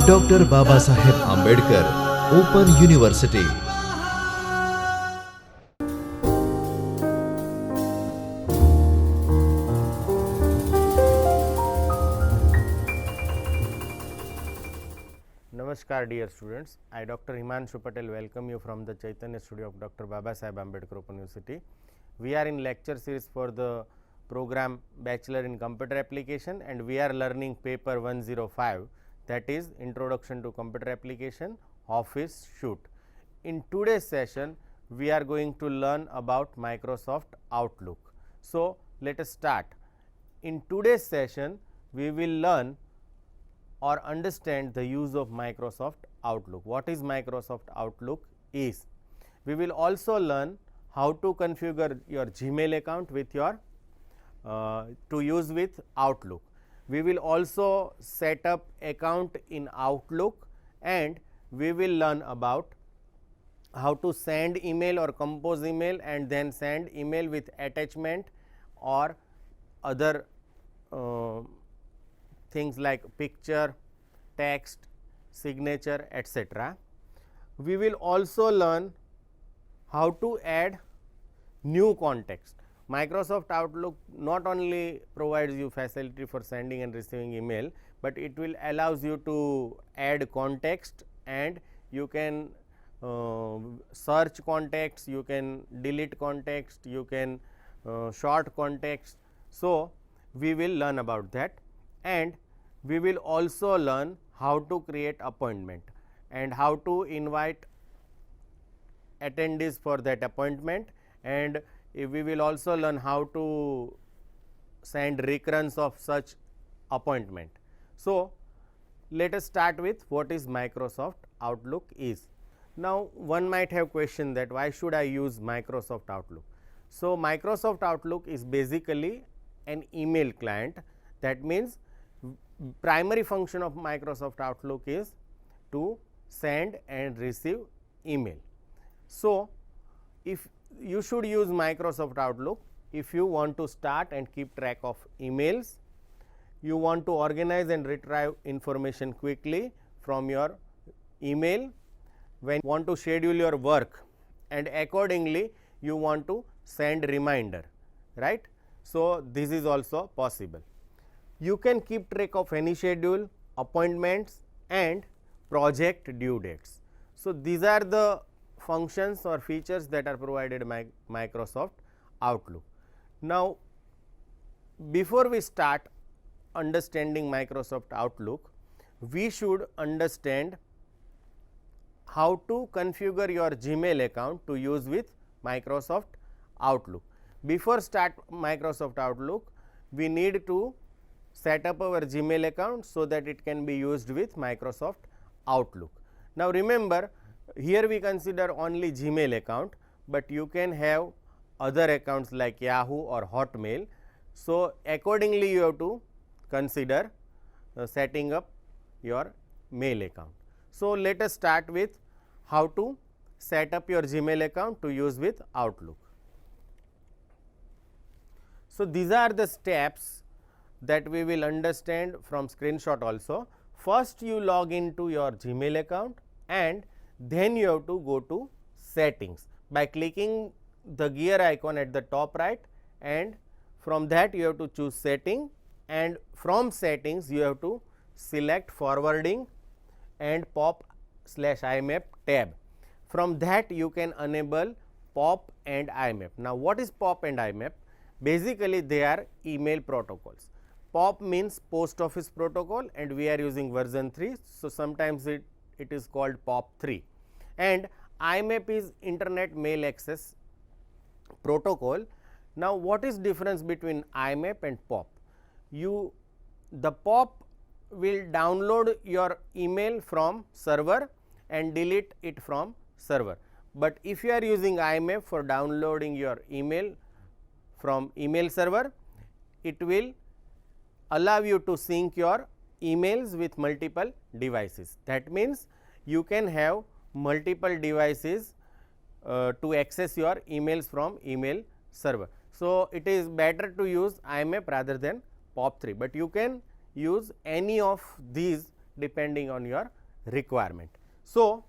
Doctor Baba Saheb Ambedkar open university. Namaskar dear students, I Dr. Himanshu Patel welcome you from the Chaitanya studio of Dr. Baba Saheb Ambedkar Open University. We are in lecture series for the program Bachelor in Computer Application and we are learning paper 105, that is Introduction to Computer Application Office Suite. In today's session we are going to learn about Microsoft Outlook. So let us start. In today's session we will learn or understand the use of Microsoft Outlook. What is Microsoft Outlook is? We will also learn how to configure your Gmail account with your to use with Outlook. We will also set up account in Outlook and we will learn about how to send email or compose email and then send email with attachment or other things like picture, text, signature, etc. We will also learn how to add new context. Microsoft Outlook not only provides you facility for sending and receiving email, but it will allows you to add context and you can search context, you can delete context, you can short context. So, we will learn about that and we will also learn how to create appointment and how to invite attendees for that appointment, and we will also learn how to send recurrence of such appointment. So, let us start with what is Microsoft Outlook is. Now, one might have question that why should I use Microsoft Outlook? So, Microsoft Outlook is basically an email client. That means primary function of Microsoft Outlook is to send and receive email. So, if you should use Microsoft Outlook if you want to start and keep track of emails, you want to organize and retrieve information quickly from your email, when you want to schedule your work and accordingly you want to send reminder, right. So, this is also possible. You can keep track of any schedule, appointments and project due dates. So, these are the functions or features that are provided by Microsoft Outlook. Now, before we start understanding Microsoft Outlook, we should understand how to configure your Gmail account to use with Microsoft Outlook. Before start Microsoft Outlook, we need to set up our Gmail account so that it can be used with Microsoft Outlook. Now, remember here we consider only Gmail account, but you can have other accounts like Yahoo or Hotmail. So, accordingly you have to consider setting up your mail account. So, let us start with how to set up your Gmail account to use with Outlook. So, these are the steps that we will understand from screenshot also. First you log into your Gmail account and then you have to go to settings by clicking the gear icon at the top right, and from that you have to choose setting, and from settings you have to select forwarding and POP/IMAP tab. From that you can enable POP and IMAP. Now, what is POP and IMAP? Basically they are email protocols. POP means post office protocol and we are using version 3. So, sometimes it is called POP 3, and IMAP is internet mail access protocol. Now, what is difference between IMAP and POP? The POP will download your email from server and delete it from server, but if you are using IMAP for downloading your email from email server, it will allow you to sync your emails with multiple devices. That means, you can have multiple devices to access your emails from email server. So, it is better to use IMAP rather than POP3, but you can use any of these depending on your requirement. So,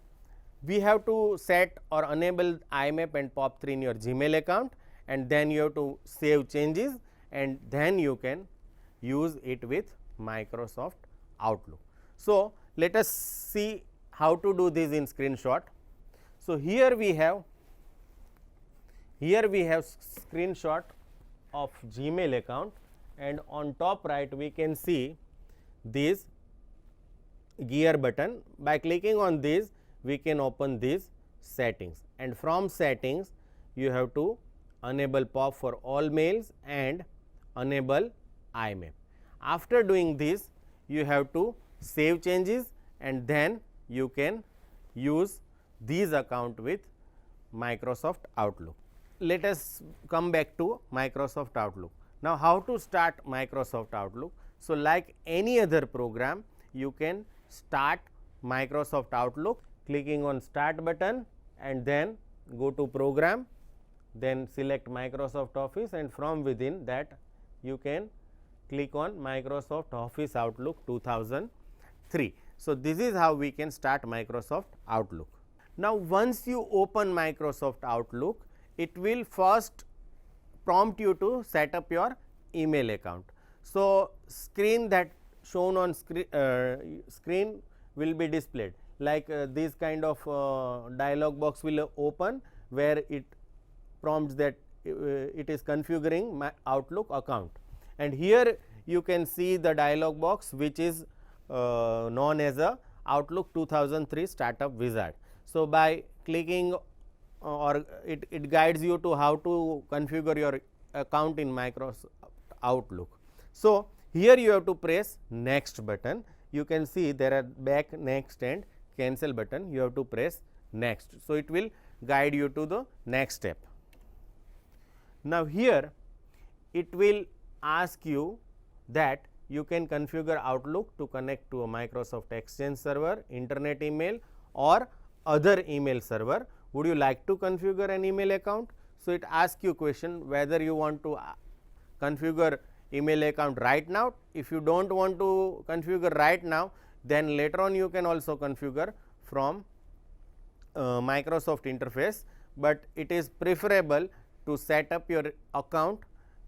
we have to set or enable IMAP and POP3 in your Gmail account, and then you have to save changes, and then you can use it with Microsoft Outlook. So, let us see how to do this in screenshot. So, here we have screenshot of Gmail account, and on top right we can see this gear button. By clicking on this, we can open these settings, and from settings you have to enable POP for all mails and enable IMAP. After doing this, you have to save changes, and then you can use these account with Microsoft Outlook. Let us come back to Microsoft Outlook. Now, how to start Microsoft Outlook? So, like any other program, you can start Microsoft Outlook clicking on Start button, and then go to Program, then select Microsoft Office, and from within that you can click on Microsoft Office Outlook 2003. So, this is how we can start Microsoft Outlook. Now, once you open Microsoft Outlook, it will first prompt you to set up your email account. So, screen that shown on screen will be displayed, like this kind of dialog box will open, where it prompts that it is configuring my Outlook account, and here you can see the dialog box which is known as a Outlook 2003 startup wizard. So, by clicking or it guides you to how to configure your account in Microsoft Outlook. So, here you have to press next button. You can see there are back, next and cancel button. You have to press next. So, it will guide you to the next step. Now, here it will ask you that you can configure Outlook to connect to a Microsoft Exchange server, internet email or other email server. Would you like to configure an email account? So, it asks you question whether you want to configure email account right now. If you do not want to configure right now, then later on you can also configure from Microsoft interface, but it is preferable to set up your account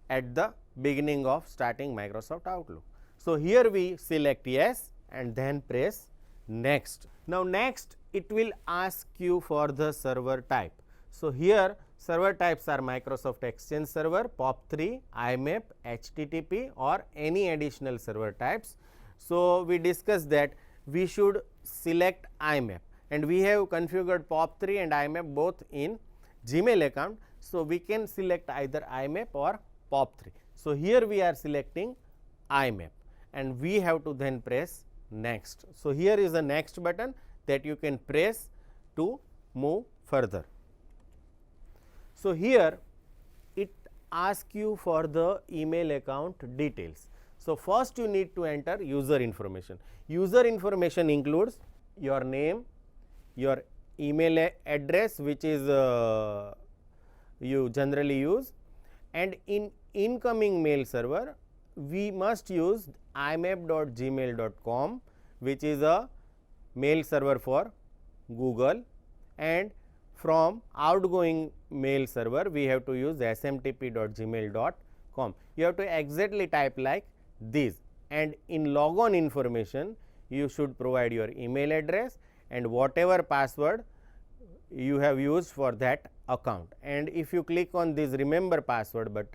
at the beginning of starting Microsoft Outlook. So, here we select yes and then press next. Now, next it will ask you for the server type. So, here server types are Microsoft Exchange server, POP3, IMAP, HTTP or any additional server types. So, we discussed that we should select IMAP, and we have configured POP3 and IMAP both in Gmail account. So, we can select either IMAP or POP3. So, here we are selecting IMAP, and we have to then press next. So, here is the next button that you can press to move further. So, here it asks you for the email account details. So, first you need to enter user information. User information includes your name, your email address which is you generally use, and in incoming mail server we must use imap.gmail.com, which is a mail server for Google, and from outgoing mail server we have to use smtp.gmail.com. You have to exactly type like this, and in logon information you should provide your email address and whatever password you have used for that account. And if you click on this remember password but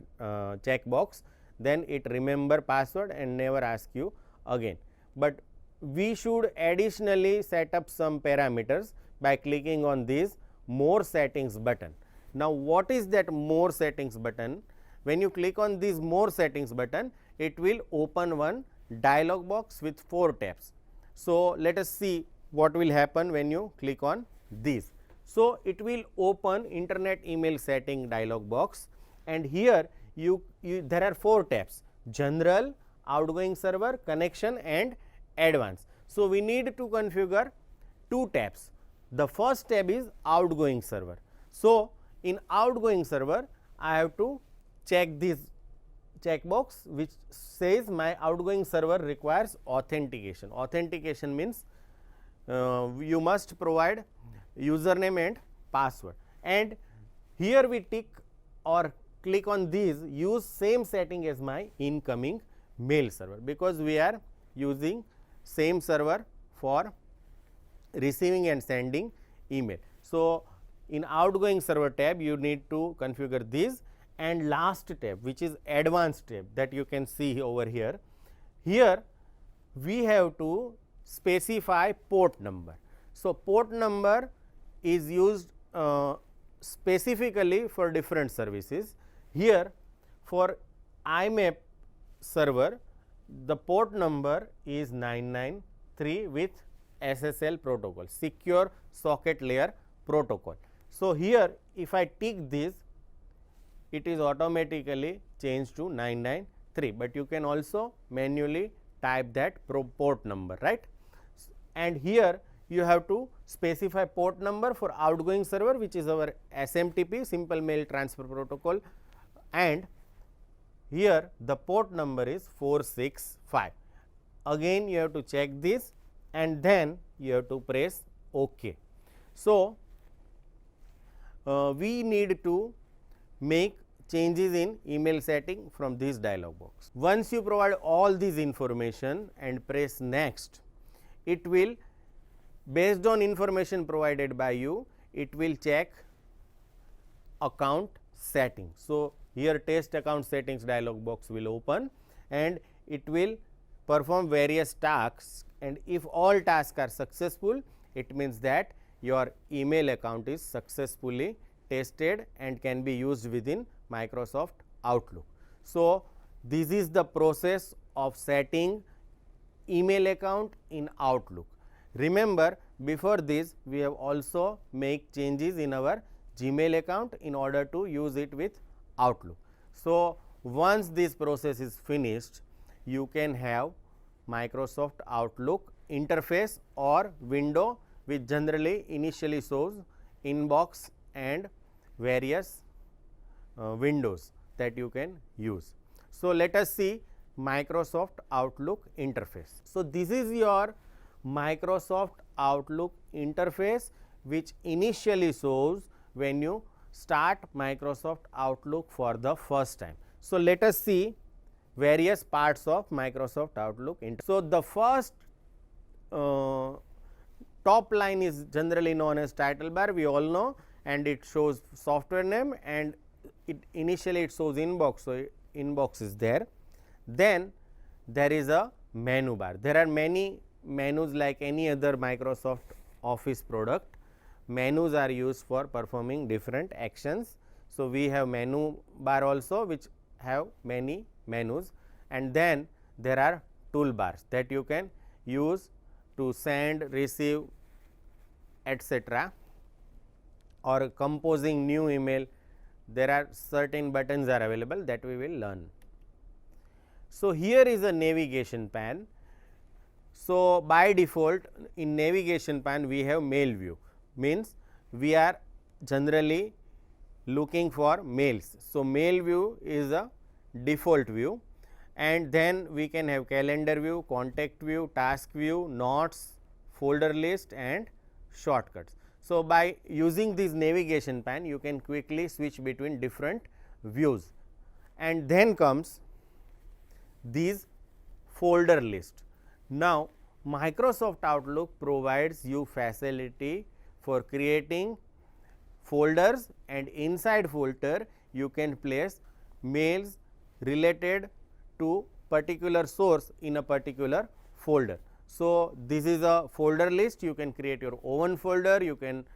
checkbox, then it remember password and never ask you again. But we should additionally set up some parameters by clicking on this more settings button. Now, what is that more settings button? When you click on this more settings button, it will open one dialog box with 4 tabs. So, let us see what will happen when you click on this. So, it will open internet email setting dialog box, and here there are 4 tabs: general, outgoing server, connection and advanced. So, we need to configure 2 tabs. The first tab is outgoing server. So, in outgoing server I have to check this checkbox which says my outgoing server requires authentication. Authentication means you must provide username and password, and here we tick or click on these, use same setting as my incoming mail server, because we are using same server for receiving and sending email. So, in outgoing server tab you need to configure this, and last tab which is advanced tab that you can see over here. Here we have to specify port number. So, port number is used specifically for different services. Here for IMAP server the port number is 993 with SSL protocol, secure socket layer protocol. So, here if I tick this, it is automatically changed to 993, but you can also manually type that port number, right. And here you have to specify port number for outgoing server, which is our SMTP, simple mail transfer protocol, and here the port number is 465. Again you have to check this and then you have to press OK. So, we need to make changes in email setting from this dialog box. Once you provide all this information and press next, it will, based on information provided by you, it will check account setting. So, here test account settings dialog box will open and it will perform various tasks, and if all tasks are successful, it means that your email account is successfully tested and can be used within Microsoft Outlook. So, this is the process of setting email account in Outlook. Remember, before this we have also make changes in our Gmail account in order to use it with Outlook. So, once this process is finished, you can have Microsoft Outlook interface or window which generally initially shows inbox and various windows that you can use. So, let us see Microsoft Outlook interface. So, this is your Microsoft Outlook interface which initially shows when you start Microsoft Outlook for the first time. So, let us see various parts of Microsoft Outlook. So, the first top line is generally known as title bar, we all know, and it shows software name, and it initially it shows inbox. So, inbox is there. Then there is a menu bar. There are many menus like any other Microsoft Office product. Menus are used for performing different actions. So, we have menu bar also which have many menus, and then there are toolbars that you can use to send, receive, etc., or composing new email. There are certain buttons are available that we will learn. So, here is a navigation pane. So, by default in navigation pane we have mail view, means we are generally looking for mails. So, mail view is a default view, and then we can have calendar view, contact view, task view, notes, folder list and shortcuts. So, by using this navigation pane you can quickly switch between different views, and then comes these folder list. Now, Microsoft Outlook provides you facility for creating folders, and inside folder you can place mails related to particular source in a particular folder. So, this is a folder list. You can create your own folder, you can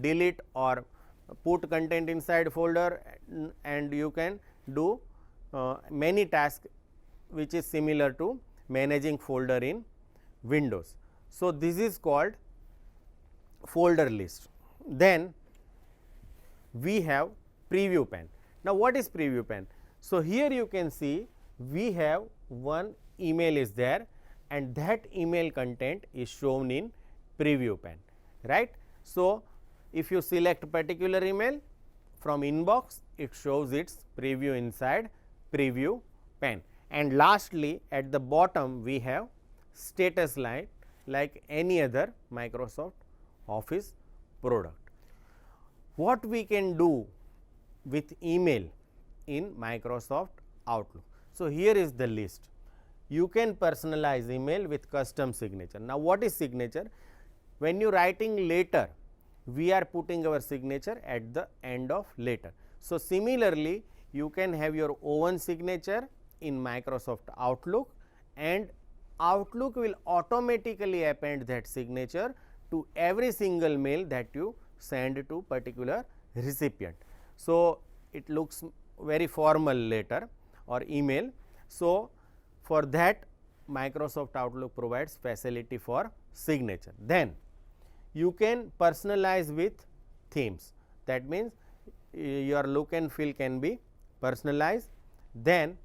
delete or put content inside folder, and you can do many tasks which is similar to managing folder in Windows. So, this is called folder list. Then we have preview pane. Now, what is preview pane? So, here you can see we have one email is there, and that email content is shown in preview pane, right. So, if you select particular email from inbox, it shows its preview inside preview pen. And lastly, at the bottom we have status line like any other Microsoft Office product. What we can do with email in Microsoft Outlook? So, here is the list. You can personalize email with custom signature. Now, what is signature? When you writing letter, we are putting our signature at the end of letter. So, similarly, you can have your own signature in Microsoft Outlook, and Outlook will automatically append that signature to every single mail that you send to particular recipient. So, it looks very formal letter or email. So, for that Microsoft Outlook provides facility for signature. Then you can personalize with themes, that means your look and feel can be personalized. Then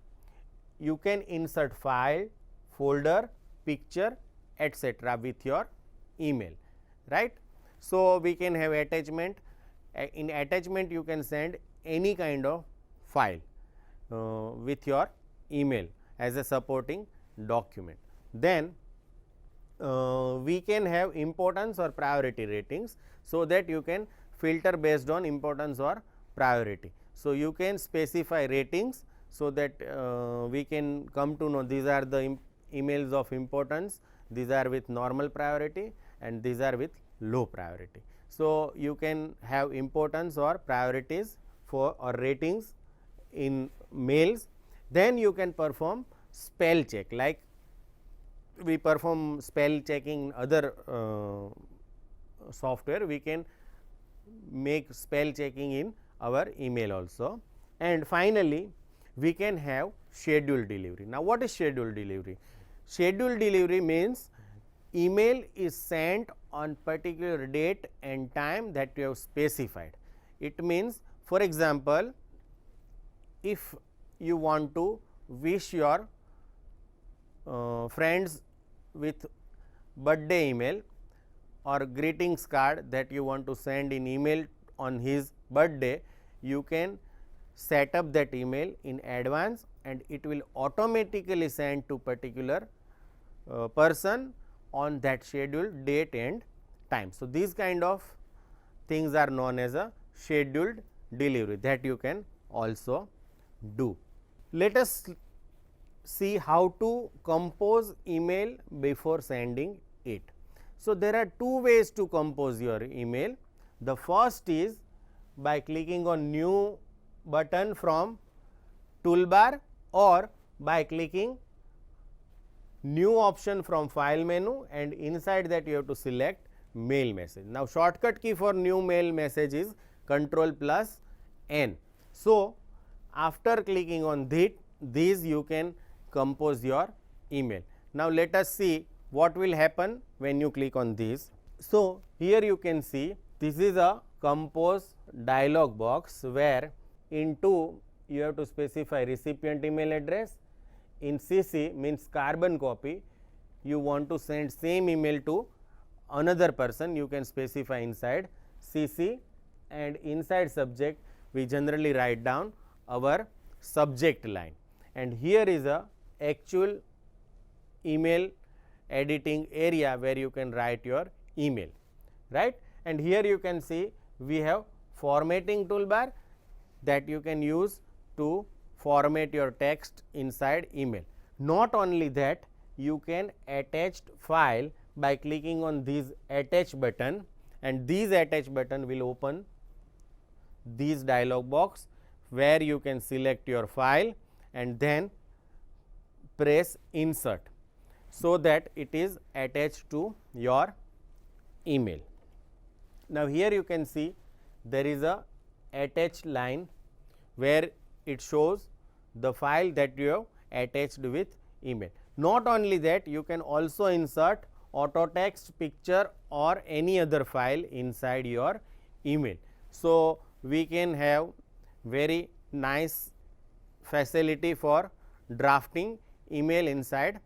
you can insert file, folder, picture, etc. with your email, right. So, we can have attachment. In attachment you can send any kind of file with your email as a supporting document. Then we can have importance or priority ratings, so that you can filter based on importance or priority. So, you can specify ratings, so that we can come to know these are the emails of importance, these are with normal priority, and these are with low priority. So, you can have importance or priorities for or ratings in mails. Then you can perform spell check, like we perform spell checking other software, we can make spell checking in our email also. And finally, we can have scheduled delivery. Now, what is scheduled delivery? Scheduled delivery means email is sent on particular date and time that you have specified. It means, for example, if you want to wish your friends with birthday email or greetings card that you want to send in email on his birthday, you can set up that email in advance and it will automatically send to particular person on that scheduled date and time. So, these kind of things are known as a scheduled delivery that you can also do. Let us see how to compose email before sending it. So, there are two ways to compose your email. The first is by clicking on new button from toolbar or by clicking new option from file menu, and inside that you have to select mail message. Now, shortcut key for new mail message is Ctrl+N. So, after clicking on these you can compose your email. Now, let us see what will happen when you click on this. So, here you can see this is a compose dialog box, where in 2 you have to specify recipient email address. In CC means carbon copy, you want to send same email to another person, you can specify inside CC, and inside subject we generally write down our subject line, and here is a actual email editing area where you can write your email, right. And here you can see we have formatting toolbar that you can use to format your text inside email. Not only that, you can attach file by clicking on this attach button, and this attach button will open this dialog box where you can select your file and then press insert, so that it is attached to your email. Now, here you can see there is a attached line where it shows the file that you have attached with email. Not only that, you can also insert auto text, picture or any other file inside your email. So, we can have very nice facility for drafting email inside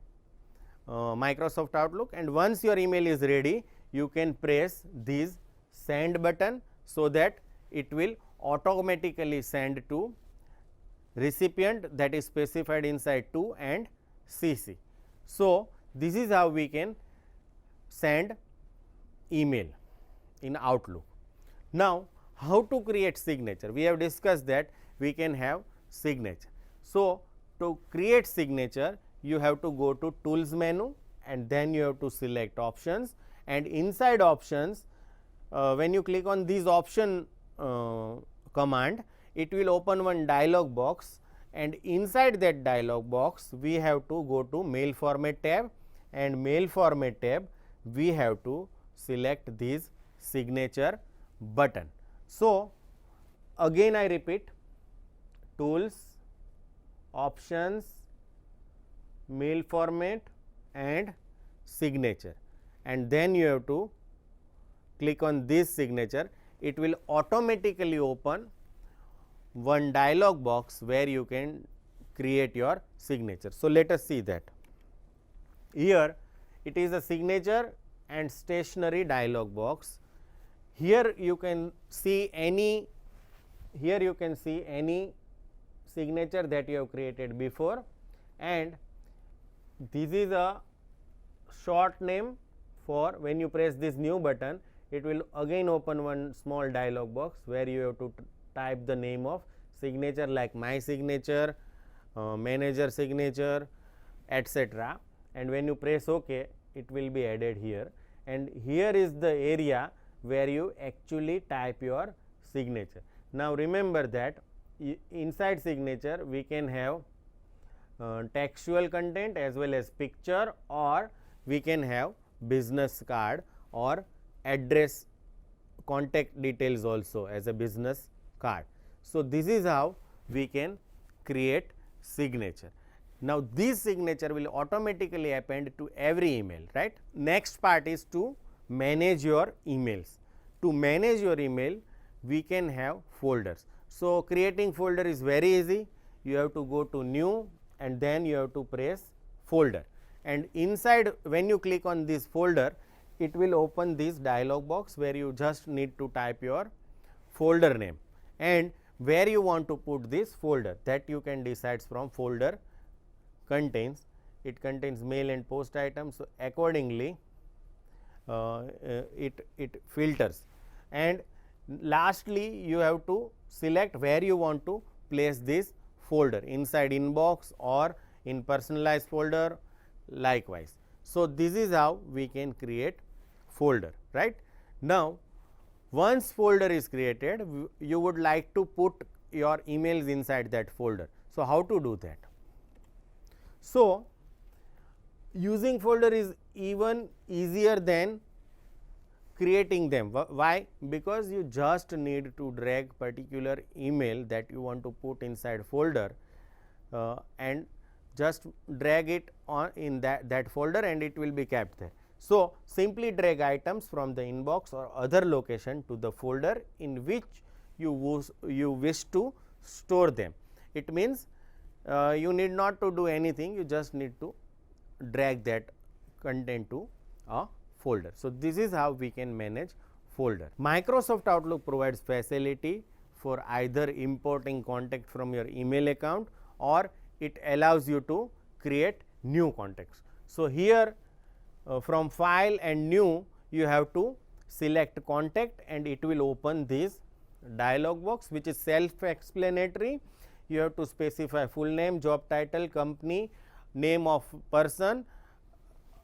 Microsoft Outlook, and once your email is ready, you can press this send button, so that it will automatically send to recipient that is specified inside to and CC. So, this is how we can send email in Outlook. Now, how to create signature? We have discussed that we can have signature. So, to create signature you have to go to tools menu and then you have to select options, and inside options when you click on this option command, it will open one dialog box, and inside that dialog box we have to go to mail format tab, and mail format tab we have to select this signature button. So, again I repeat, tools, options, mail format and signature, and then you have to click on this signature. It will automatically open one dialog box where you can create your signature. So, let us see that. Here it is a signature and stationery dialog box. Here you can see any signature that you have created before, and this is a short name for when you press this new button, it will again open one small dialog box where you have to type the name of signature like my signature, manager signature, etc. and when you press OK, it will be added here, and here is the area where you actually type your signature. Now, remember that inside signature we can have textual content as well as picture, or we can have business card or address contact details also as a business card. So, this is how we can create signature. Now, this signature will automatically append to every email, right. Next part is to manage your emails. To manage your email, we can have folders. So, creating folder is very easy. You have to go to new and then you have to press folder, and inside when you click on this folder, it will open this dialog box where you just need to type your folder name and where you want to put this folder, that you can decide from folder contains. It contains mail and post items. So, accordingly it filters, and lastly you have to select where you want to place this folder, inside inbox or in personalized folder likewise. So, this is how we can create folder, right. Now, once folder is created, you would like to put your emails inside that folder. So, how to do that? So, using folder is even easier than creating them. Why? Because you just need to drag particular email that you want to put inside folder and just drag it on in that folder and it will be kept there. So, simply drag items from the inbox or other location to the folder in which you wish to store them. It means you need not to do anything, you just need to drag that content to a folder. So, this is how we can manage folder. Microsoft Outlook provides facility for either importing contact from your email account or it allows you to create new contacts. So, here from file and new you have to select contact and it will open this dialog box which is self explanatory. You have to specify full name, job title, company, name of person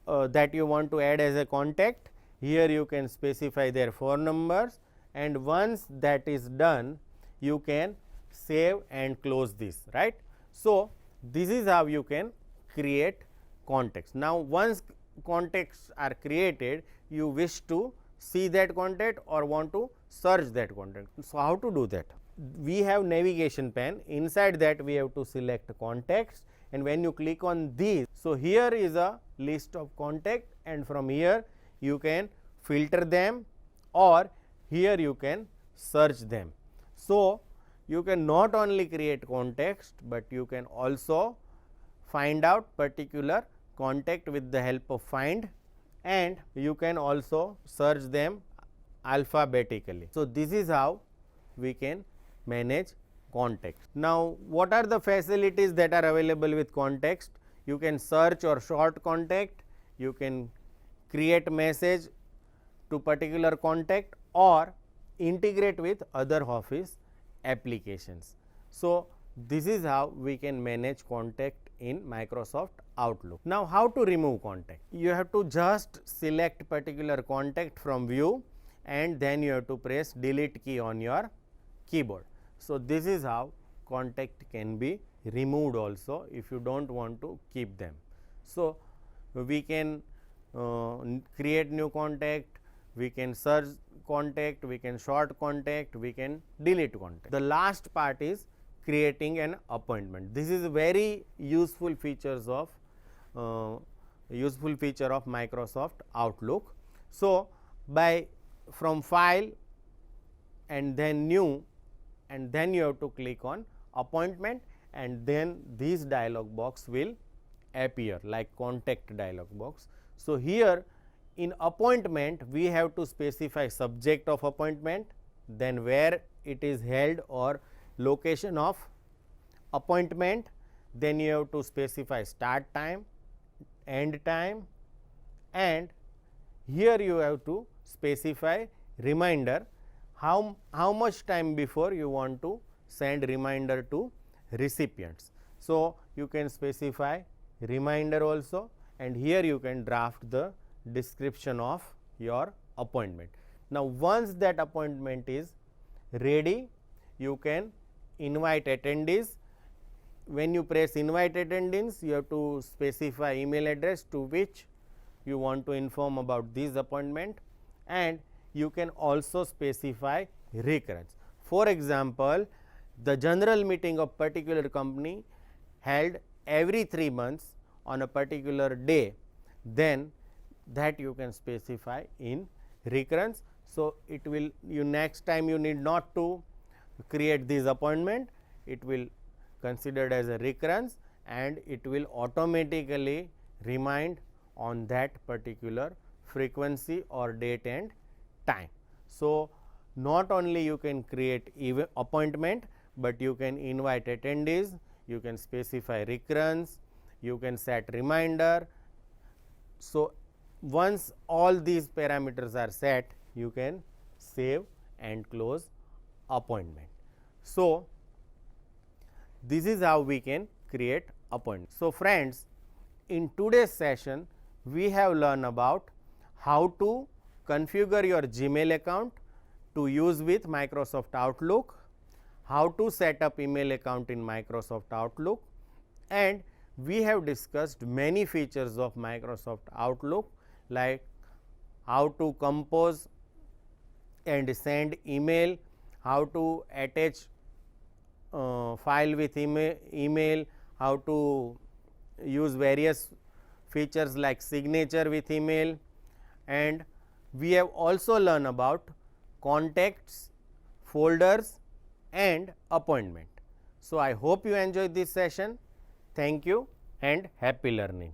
that you want to add as a contact. Here you can specify their phone numbers, and once that is done you can save and close this, right. So, this is how you can create contacts. Now, once contacts are created, you wish to see that contact or want to search that contact. So, how to do that? We have navigation pane, inside that we have to select contacts, and when you click on these, so here is a list of contact and from here you can filter them or here you can search them. So, you can not only create context, but you can also find out particular contact with the help of find, and you can also search them alphabetically. So, this is how we can manage context. Now, what are the facilities that are available with context? You can search or sort contact, you can create message to particular contact or integrate with other Office applications. So, this is how we can manage contact in Microsoft Outlook. Now, how to remove contact? You have to just select particular contact from view and then you have to press delete key on your keyboard. So, this is how contact can be removed also if you do not want to keep them. So, we can create new contact, we can search contact, we can sort contact, we can delete contact. The last part is creating an appointment. This is a very useful features of Microsoft Outlook. So, by from file and then new and then you have to click on appointment and then this dialog box will appear like contact dialog box. So, here in appointment we have to specify subject of appointment, then where it is held or location of appointment, then you have to specify start time, end time, and here you have to specify reminder how much time before you want to send reminder to recipients. So, you can specify reminder also and here you can draft the description of your appointment. Now, once that appointment is ready, you can invite attendees. When you press invite attendees, you have to specify email address to which you want to inform about this appointment and you can also specify recurrence. For example, the general meeting of particular company held every 3 months on a particular day, then that you can specify in recurrence. So, it will you next time you need not to create this appointment, it will considered as a recurrence and it will automatically remind on that particular frequency or date and time. So, not only you can create appointment, but you can invite attendees, you can specify recurrence, you can set reminder. So, once all these parameters are set, you can save and close appointment. So, this is how we can create appointment. So, friends, in today's session we have learned about how to configure your Gmail account to use with Microsoft Outlook, how to set up email account in Microsoft Outlook, and we have discussed many features of Microsoft Outlook like how to compose and send email, how to attach file with email, how to use various features like signature with email, and we have also learned about contacts, folders and appointment. So, I hope you enjoyed this session. Thank you and happy learning.